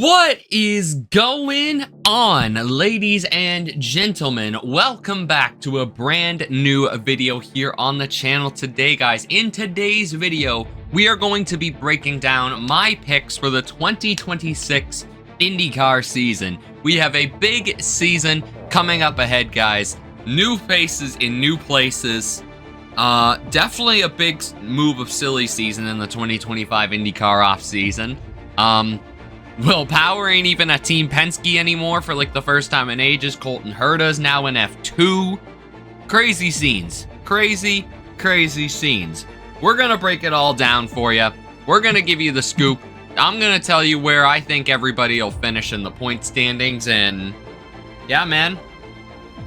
What is going on, ladies and gentlemen? Welcome back to a brand new video here on the channel today, guys. In today's video, we are going to be breaking down my picks for the 2026 IndyCar season. We have a big season coming up ahead, guys. New faces in new places. Definitely a big move of silly season in the 2025 IndyCar off season. Will Power ain't even at Team Penske anymore for like the first time in ages. Colton Herta's now in F2. Crazy scenes. Crazy scenes. We're gonna break it all down for you. We're gonna give you the scoop. I'm gonna tell you where I think everybody will finish in the point standings, and yeah, man.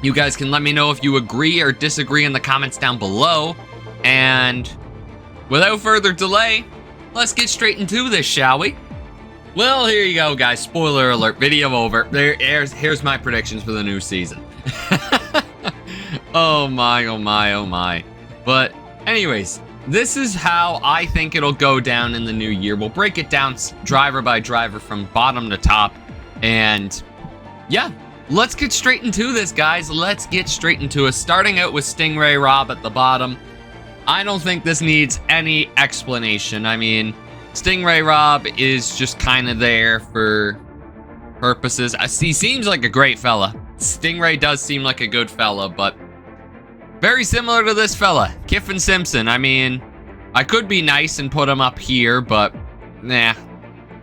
You guys can let me know if you agree or disagree in the comments down below. And without further delay, let's get straight into this, shall we? Well, here you go, guys. Spoiler alert. Video over. Here's my predictions for the new season. Oh my. But anyways, this is how I think it'll go down in the new year. We'll break it down driver by driver from bottom to top. And yeah, let's get straight into this, guys. Let's get straight into it. Starting out with Stingray Rob at the bottom. I don't think this needs any explanation. I mean, Stingray Rob is just kind of there for purposes. He seems like a great fella. Stingray does seem like a good fella, but very similar to this fella, Kiffin Simpson. I mean, I could be nice and put him up here, but nah.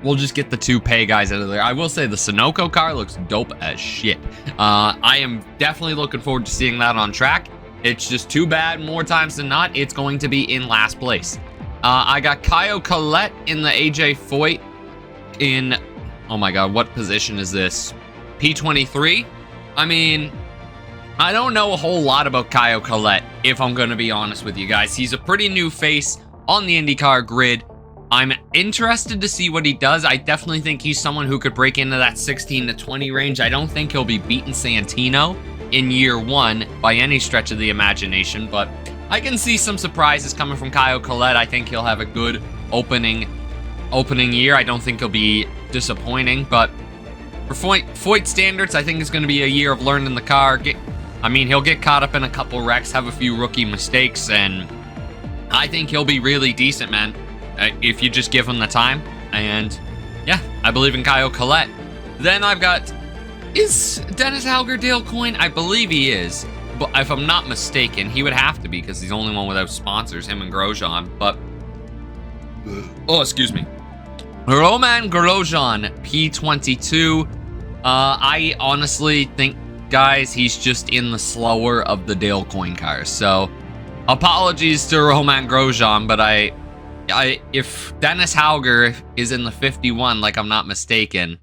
We'll just get the two pay guys out of there. I will say the Sunoco car looks dope as shit. I am definitely looking forward to seeing that on track. It's just too bad, more times than not, it's going to be in last place. I got Kyle Collette in the AJ Foyt in, oh my god, what position is this? P23? I mean, I don't know a whole lot about Kyle Collette, if I'm going to be honest with you guys. He's a pretty new face on the IndyCar grid. I'm interested to see what he does. I definitely think he's someone who could break into that 16 to 20 range. I don't think he'll be beating Santino in year one by any stretch of the imagination, but I can see some surprises coming from Kyle Collette. I think he'll have a good opening year. I don't think he'll be disappointing, but for Foyt standards, I think it's going to be a year of learning the car. He'll get caught up in a couple wrecks, have a few rookie mistakes, and I think he'll be really decent, man, if you just give him the time. And yeah, I believe in Kyle Collette. Then I've got, is Dennis Hauger Dale Coyne? I believe he is. But if I'm not mistaken, he would have to be because he's the only one without sponsors, him and Grosjean. But, oh, excuse me. Roman Grosjean, P22. I honestly think, guys, he's just in the slower of the Dale Coyne cars. So, apologies to Roman Grosjean, but if Dennis Hauger is in the 51, like I'm not mistaken,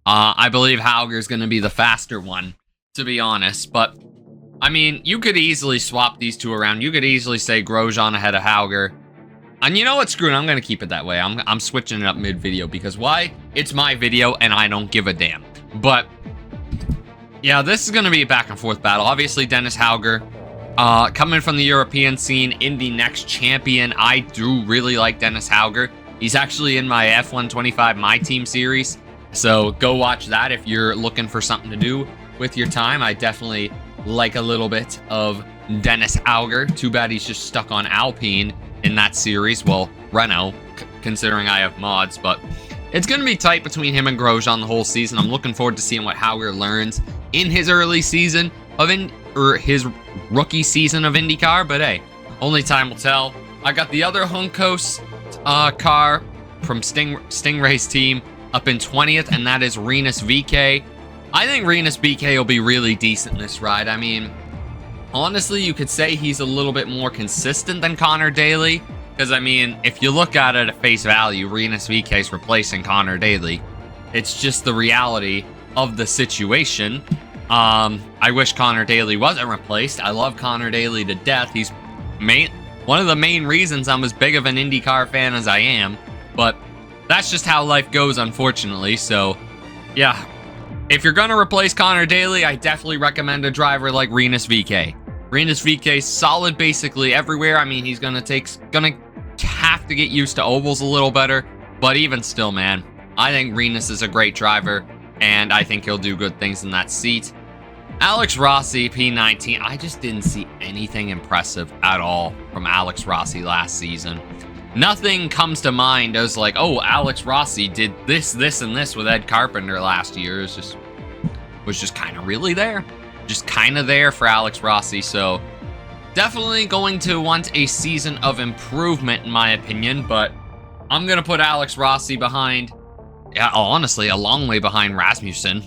I believe Hauger's going to be the faster one, to be honest. But I mean, you could easily swap these two around. You could easily say Grosjean ahead of Hauger. And you know what? Screw it. I'm going to keep it that way. I'm switching it up mid-video because why? It's my video and I don't give a damn. But yeah, this is going to be a back and forth battle. Obviously, Dennis Hauger, coming from the European scene, Indy next champion. I do really like Dennis Hauger. He's actually in my F125 My Team series. So go watch that if you're looking for something to do with your time. I definitely like a little bit of Dennis Hauger. Too bad he's just stuck on Alpine in that series. Well, Renault, considering I have mods, but it's going to be tight between him and Grosjean the whole season. I'm looking forward to seeing what Hauger learns in his early season of his rookie season of IndyCar, but hey, only time will tell. I got the other Juncos car from Stingray's team up in 20th, and that is Rinus VeeKay. I think Rinus VeeKay will be really decent in this ride. I mean, honestly, you could say he's a little bit more consistent than Connor Daly. Because, I mean, if you look at it at face value, Rinus VeeKay's replacing Connor Daly. It's just the reality of the situation. I wish Connor Daly wasn't replaced. I love Connor Daly to death. He's one of the main reasons I'm as big of an IndyCar fan as I am. But that's just how life goes, unfortunately. So, yeah. If you're going to replace Connor Daly, I definitely recommend a driver like Rinus VeeKay. Rinus VeeKay's solid basically everywhere. I mean, he's going to have to get used to ovals a little better. But even still, man, I think Renus is a great driver, and I think he'll do good things in that seat. Alex Rossi, P19. I just didn't see anything impressive at all from Alex Rossi last season. Nothing comes to mind as like, oh, Alex Rossi did this, this, and this with Ed Carpenter last year. It was just kind of really there. Just kind of there for Alex Rossi. So definitely going to want a season of improvement, in my opinion. But I'm going to put Alex Rossi behind, yeah, honestly, a long way behind Rasmussen.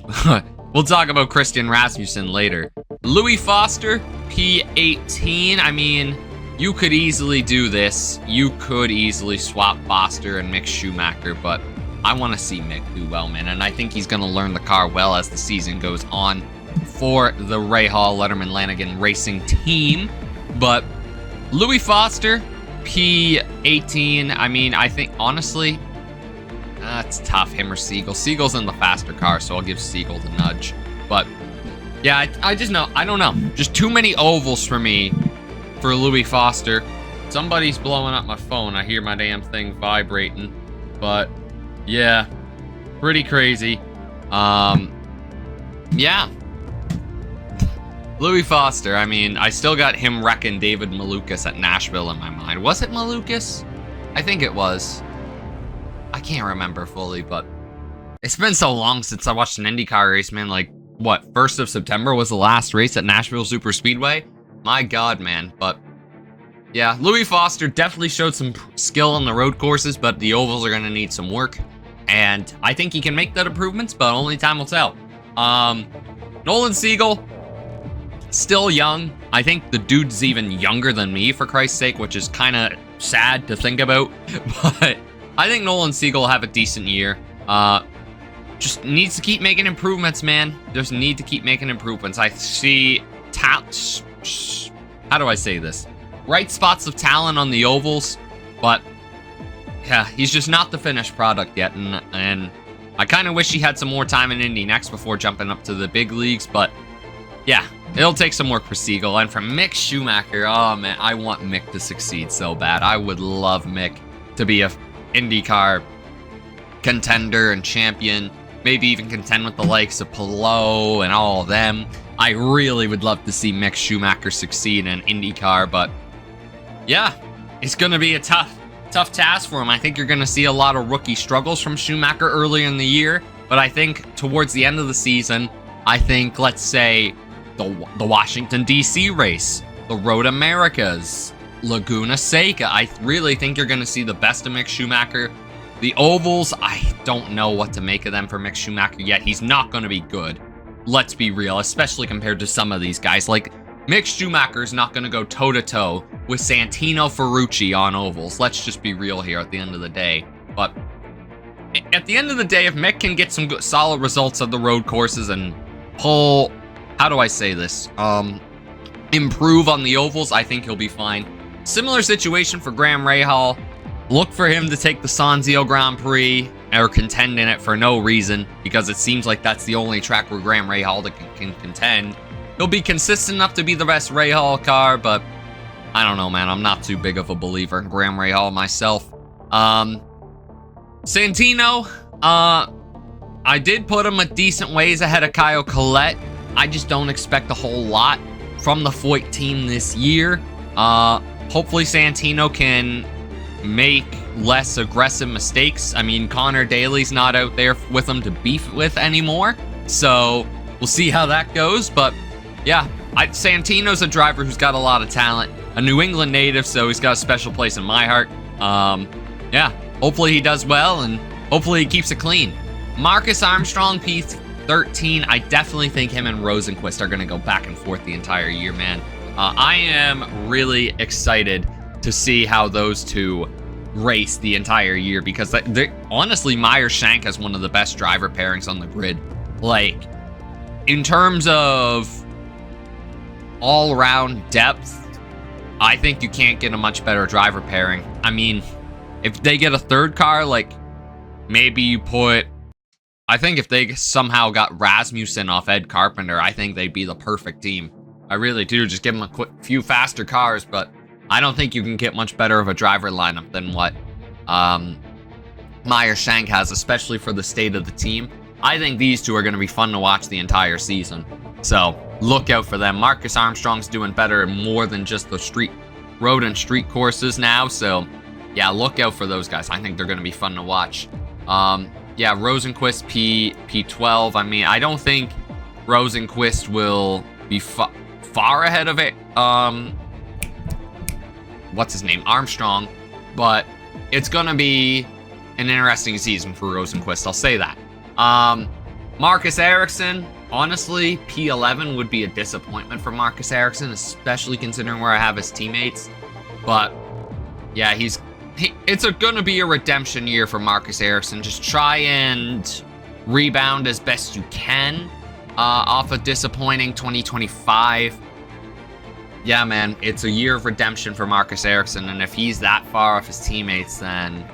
We'll talk about Christian Rasmussen later. Louis Foster, P18. I mean, you could easily do this. You could easily swap Foster and Mick Schumacher, but I want to see Mick do well, man. And I think he's going to learn the car well as the season goes on for the Rahal Letterman Lanigan Racing team. But Louis Foster, P18. I mean, I think, honestly, it's tough, him or Siegel. Siegel's in the faster car, so I'll give Siegel the nudge. But, yeah, I just know. I don't know. Just too many ovals for me for Louis Foster. Somebody's blowing up my phone. I hear my damn thing vibrating. But, yeah, pretty crazy. Yeah. Louis Foster, I mean, I still got him wrecking David Malukas at Nashville in my mind. Was it Malukas? I think it was. I can't remember fully, but it's been so long since I watched an IndyCar race, man. Like, what, 1st of September was the last race at Nashville Super Speedway? My God, man. But, yeah, Louis Foster definitely showed some skill on the road courses, but the ovals are going to need some work. And I think he can make that improvements, but only time will tell. Nolan Siegel, still young. I think the dude's even younger than me, for Christ's sake, which is kind of sad to think about. But I think Nolan Siegel will have a decent year. Just needs to keep making improvements, man. Just need to keep making improvements. I see how do I say this? Right spots of talent on the ovals, but yeah, he's just not the finished product yet. And I kind of wish he had some more time in Indy next before jumping up to the big leagues. But yeah, it'll take some work for Siegel. And for Mick Schumacher, oh man, I want Mick to succeed so bad. I would love Mick to be a IndyCar contender and champion, maybe even contend with the likes of Palou and all of them. I really would love to see Mick Schumacher succeed in IndyCar, but yeah, it's going to be a tough task for him. I think you're going to see a lot of rookie struggles from Schumacher early in the year, but I think towards the end of the season, I think, let's say, the Washington, D.C. race, the Road Americas, Laguna Seca, I really think you're going to see the best of Mick Schumacher. The ovals, I don't know what to make of them for Mick Schumacher yet. He's not going to be good. Let's be real, especially compared to some of these guys. Like, Mick Schumacher's not going to go toe-to-toe with Santino Ferrucci on ovals. Let's just be real here at the end of the day. But at the end of the day, if Mick can get some good, solid results of the road courses and pull, how do I say this? Improve on the ovals, I think he'll be fine. Similar situation for Graham Rahal. Look for him to take the Sanzio Grand Prix or contend in it for no reason, because it seems like that's the only track where Graham Rahal can contend. He'll be consistent enough to be the best Rahal car, but I don't know, man. I'm not too big of a believer in Graham Rahal myself. Santino, I did put him a decent ways ahead of Kyle Collette. I just don't expect a whole lot from the Foyt team this year. Hopefully Santino can make less aggressive mistakes. I mean, Connor Daly's not out there with him to beef with anymore, so we'll see how that goes. But yeah, Santino's a driver who's got a lot of talent, a New England native, so he's got a special place in my heart. Yeah, hopefully he does well, and hopefully he keeps it clean. Marcus Armstrong, P13. I definitely think him and Rosenquist are going to go back and forth the entire year, man. I am really excited to see how those two race the entire year, because honestly, Meyer-Shank has one of the best driver pairings on the grid. Like, in terms of all-around depth, I think you can't get a much better driver pairing. I mean, if they get a third car, like, maybe you put... I think if they somehow got Rasmussen off Ed Carpenter, I think they'd be the perfect team. I really do. Just give them a few faster cars, but I don't think you can get much better of a driver lineup than what Meyer Shank has, especially for the state of the team. I think these two are going to be fun to watch the entire season. So look out for them. Marcus Armstrong's doing better and more than just the road and street courses now. So yeah, look out for those guys. I think they're going to be fun to watch. Yeah, Rosenquist P12. I mean, I don't think Rosenquist will be far ahead of it. What's his name? Armstrong. But it's going to be an interesting season for Rosenquist. I'll say that. Marcus Ericsson, honestly, P11 would be a disappointment for Marcus Ericsson, especially considering where I have his teammates. But yeah, it's going to be a redemption year for Marcus Ericsson. Just try and rebound as best you can off a disappointing 2025. Yeah, man, it's a year of redemption for Marcus Ericsson, and if he's that far off his teammates, then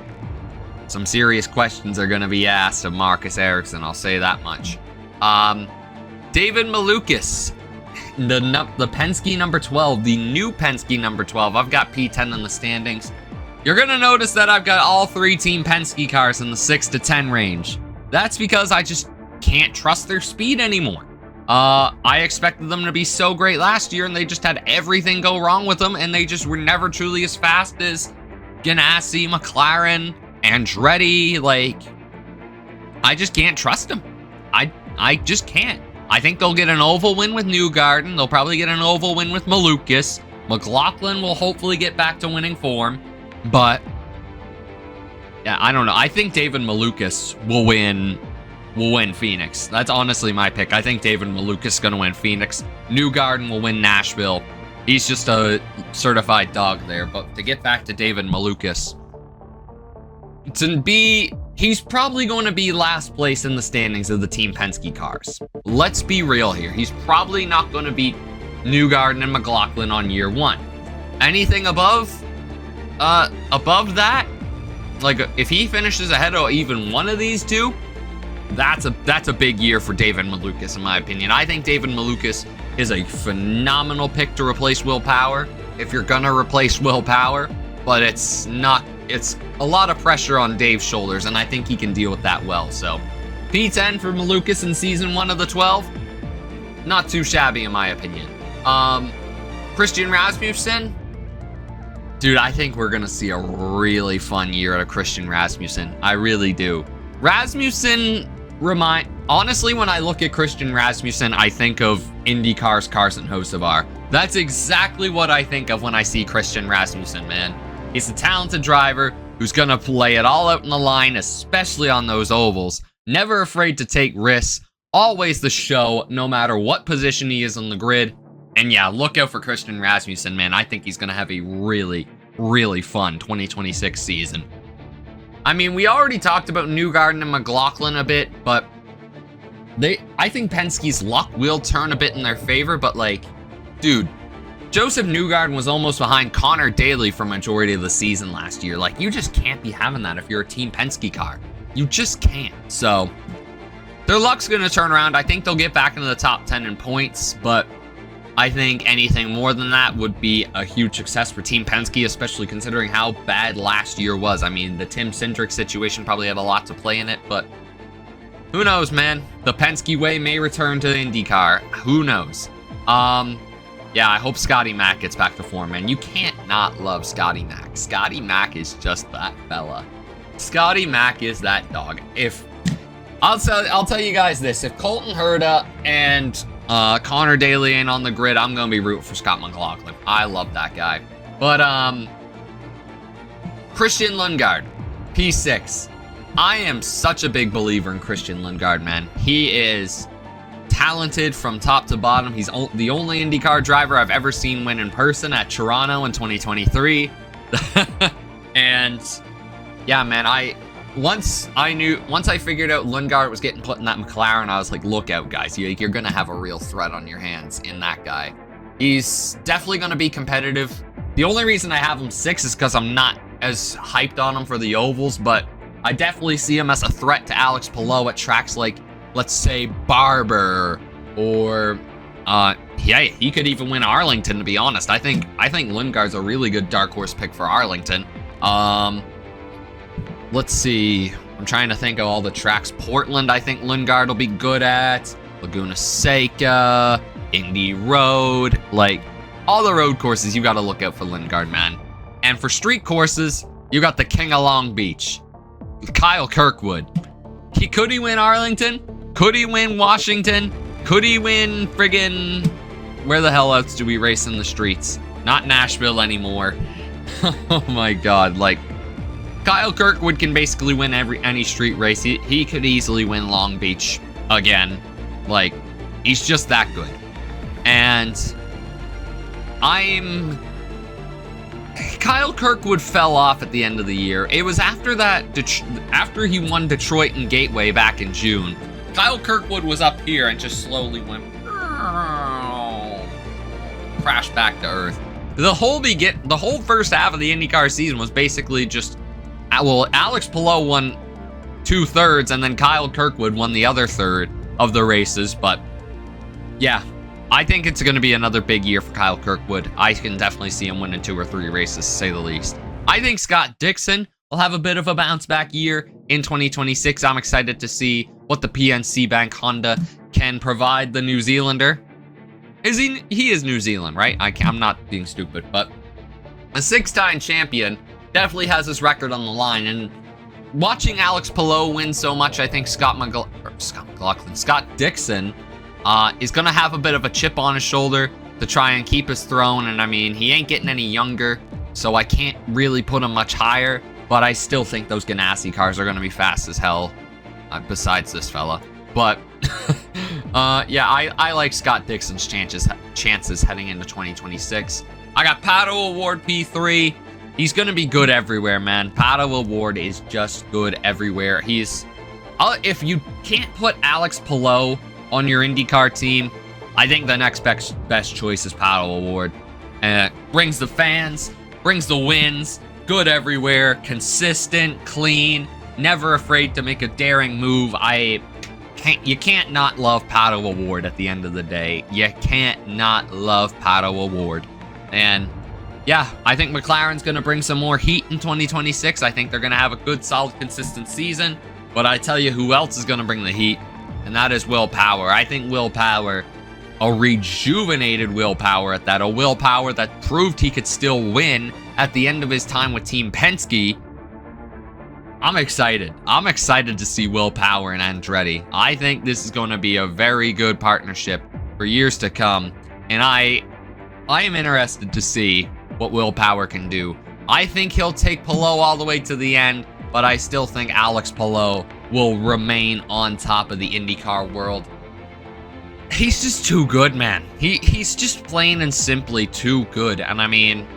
some serious questions are going to be asked of Marcus Ericsson, I'll say that much. David Malukas, the Penske number 12, the new Penske number 12. I've got P10 in the standings. You're going to notice that I've got all three Team Penske cars in the 6 to 10 range. That's because I just can't trust their speed anymore. I expected them to be so great last year, and they just had everything go wrong with them, and they just were never truly as fast as Ganassi, McLaren, Andretti. Like, I just can't trust them. I just can't. I think they'll get an oval win with Newgarden. They'll probably get an oval win with Malukas. McLaughlin will hopefully get back to winning form. But yeah, I don't know. I think David Malukas will win Phoenix. That's honestly my pick. I think David Malukas is going to win Phoenix. Newgarden will win Nashville. He's just a certified dog there. But to get back to David Malukas, he's probably going to be last place in the standings of the Team Penske cars. Let's be real here. He's probably not going to beat Newgarden and McLaughlin on year one. Anything above that, like if he finishes ahead of even one of these two, that's a big year for David Malukas, in my opinion. I think David Malukas is a phenomenal pick to replace Will Power, if you're gonna replace Will Power, but it's a lot of pressure on Dave's shoulders, and I think he can deal with that well. So P10 for Malukas in season 1 of the 12, not too shabby in my opinion. Christian Rasmussen, dude, I think we're gonna see a really fun year out of Christian Rasmussen. I really do. Rasmussen honestly, when I look at Christian Rasmussen, I think of IndyCar's Carson Hocevar. That's exactly what I think of when I see Christian Rasmussen, man. He's a talented driver who's going to play it all out in the line, especially on those ovals. Never afraid to take risks. Always the show, no matter what position he is on the grid. And yeah, look out for Christian Rasmussen, man. I think he's going to have a really, really fun 2026 season. I mean, we already talked about Newgarden and McLaughlin a bit, but I think Penske's luck will turn a bit in their favor, but like, dude, Joseph Newgarden was almost behind Connor Daly for majority of the season last year. Like, you just can't be having that if you're a Team Penske car. You just can't. So, their luck's going to turn around. I think they'll get back into the top 10 in points, but I think anything more than that would be a huge success for Team Penske, especially considering how bad last year was. I mean, the Tim Cindric situation probably had a lot to play in it, but who knows, man? The Penske way may return to IndyCar. Who knows? Yeah, I hope Scotty Mack gets back to form, man. You can't not love Scotty Mack. Scotty Mack is just that fella. Scotty Mack is that dog. I'll tell you guys this: if Colton Herta and Connor Daly ain't on the grid, I'm gonna be rooting for Scott McLaughlin. I love that guy. But Christian Lundgaard, P6. I am such a big believer in Christian Lundgaard, man. He is talented from top to bottom. He's the only IndyCar driver I've ever seen win in person at Toronto in 2023. And yeah, man, once I figured out Lundgaard was getting put in that McLaren, I was like, look out, guys. You're going to have a real threat on your hands in that guy. He's definitely going to be competitive. The only reason I have him 6 is because I'm not as hyped on him for the ovals, but I definitely see him as a threat to Alex Palou at tracks like, let's say, Barber, or yeah, he could even win Arlington, to be honest. I think Lundgaard's a really good dark horse pick for Arlington. let's see. I'm trying to think of all the tracks. Portland, I think Lundgaard will be good at. Laguna Seca, Indy Road, like all the road courses, you got to look out for Lundgaard, man. And for street courses, you got the King of Long Beach, Kyle Kirkwood. Could he win Arlington? Could he win Washington? Could he win friggin'... Where the hell else do we race in the streets? Not Nashville anymore. Oh my god, like... Kyle Kirkwood can basically win any street race. He could easily win Long Beach again. Like, he's just that good. And... Kyle Kirkwood fell off at the end of the year. It was after that, after he won Detroit and Gateway back in June. Kyle Kirkwood was up here and just slowly went, crashed back to earth. The whole first half of the IndyCar season was basically just, well, Alex Palou won 2/3, and then Kyle Kirkwood won the other third of the races. But yeah, I think it's going to be another big year for Kyle Kirkwood. I can definitely see him winning 2 or 3 races, to say the least. I think Scott Dixon will have a bit of a bounce back year in 2026. I'm excited to see what the PNC Bank Honda can provide the New Zealander. He is New Zealand, right? I'm not being stupid, but a 6-time champion definitely has his record on the line. And watching Alex Palou win so much, I think Scott Dixon is going to have a bit of a chip on his shoulder to try and keep his throne. And I mean, he ain't getting any younger, so I can't really put him much higher. But I still think those Ganassi cars are going to be fast as hell, besides this fella. But, yeah, I like Scott Dixon's chances heading into 2026. I got Pato O'Ward P3. He's going to be good everywhere, man. Pato O'Ward is just good everywhere. If you can't put Alex Palou on your IndyCar team, I think the next best choice is Pato O'Ward. Brings the fans, brings the wins, good everywhere, consistent, clean, never afraid to make a daring move. You can't not love Pato O'Ward at the end of the day. You can't not love Pato O'Ward. And yeah, I think McLaren's going to bring some more heat in 2026. I think they're going to have a good, solid, consistent season. But I tell you who else is going to bring the heat, and that is Will Power. I think Will Power, a rejuvenated Will Power at that, a Will Power that proved he could still win at the end of his time with Team Penske. I'm excited. I'm excited to see Will Power and Andretti. I think this is going to be a very good partnership for years to come, and I am interested to see what Will Power can do. I think he'll take Palou all the way to the end, but I still think Alex Palou will remain on top of the IndyCar world. He's just too good, man. He's just plain and simply too good. And I mean,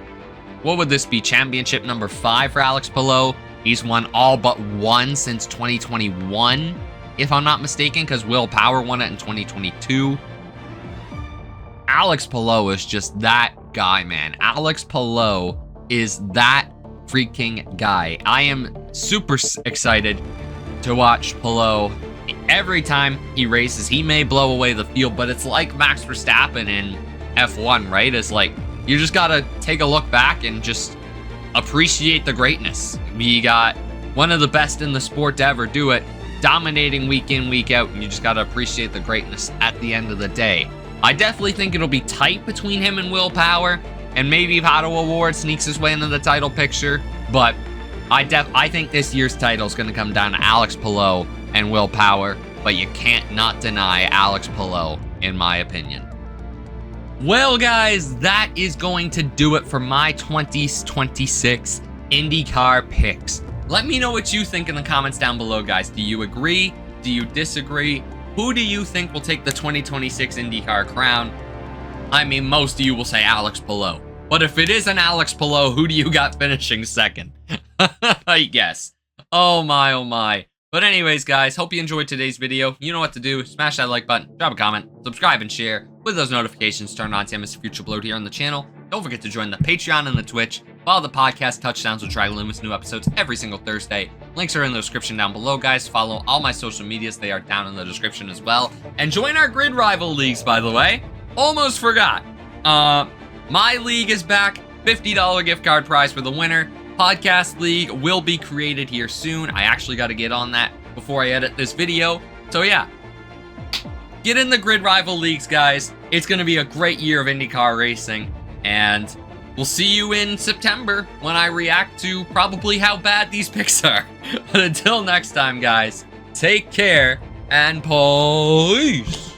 what would this be? Championship number 5 for Alex Palou. He's won all but one since 2021, if I'm not mistaken, because Will Power won it in 2022. Alex Palou is just that guy, man. Alex Palou is that freaking guy. I am super excited to watch Palou. Every time he races, he may blow away the field, but it's like Max Verstappen in F1, right? It's like, you just gotta take a look back and just appreciate the greatness. We got one of the best in the sport to ever do it, dominating week in, week out, and you just gotta appreciate the greatness at the end of the day. I definitely think it'll be tight between him and Will Power, and maybe Pato O'Ward sneaks his way into the title picture, but I think this year's title is going to come down to Alex Palou and Will Power, but you can't not deny Alex Palou, in my opinion. Well, guys, that is going to do it for my 2026 IndyCar picks. Let me know what you think in the comments down below, guys. Do you agree? Do you disagree? Who do you think will take the 2026 IndyCar crown? I mean, most of you will say Alex Palou. But if it isn't Alex Palou, who do you got finishing second? I guess. Oh my, oh my. But anyways, guys, hope you enjoyed today's video. You know what to do. Smash that like button, drop a comment, subscribe, and share. With those notifications turned on to miss future upload here on the channel. Don't forget to join the Patreon and the Twitch. Follow the podcast Touchdowns with Tri Loomis, new episodes every single Thursday. Links are in the description down below, guys. Follow all my social medias. They are down in the description as well. And join our GridRival leagues, by the way. Almost forgot. My league is back. $50 gift card prize for the winner. podcast league will be created here soon. I actually got to get on that before I edit this video. So yeah, get in the GridRival leagues, guys. It's going to be a great year of IndyCar racing, and we'll see you in September when I react to probably how bad these picks are. But until next time, guys, take care and peace.